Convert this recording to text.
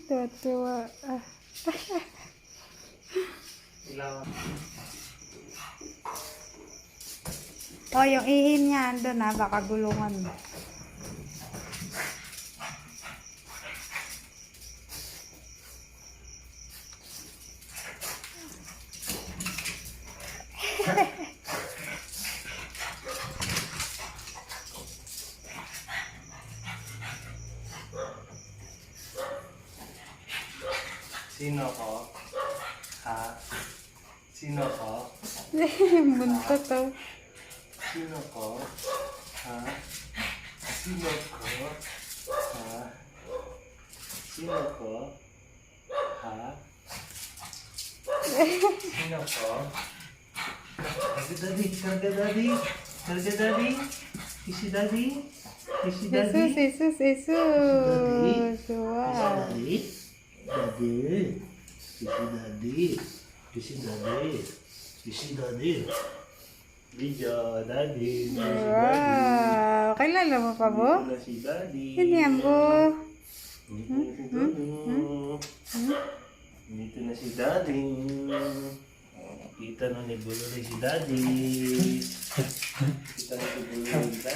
Tuwa-tuwa. Oh, yung ihin niya, andun na, baka gulungan mo. Sino ko? Ha? Sino ko? Buntot to. Sino ko? Ha? Sino ko? Ha? Sino ko? Ha? Sino ko? Karga daddy, karga daddy, karga daddy. Isi daddy, isi daddy. Jesus, Jesus. Wow. Daddy, daddy, isi daddy, isi daddy, isi daddy. Video, daddy, Wow. Kilala mo pa, Bo? Dito na si daddy. Hindi yan, Bo. Dito na si daddy. Dito na si daddy. Kita na ni Bulo si daddy. Kita na si Bulo si daddy.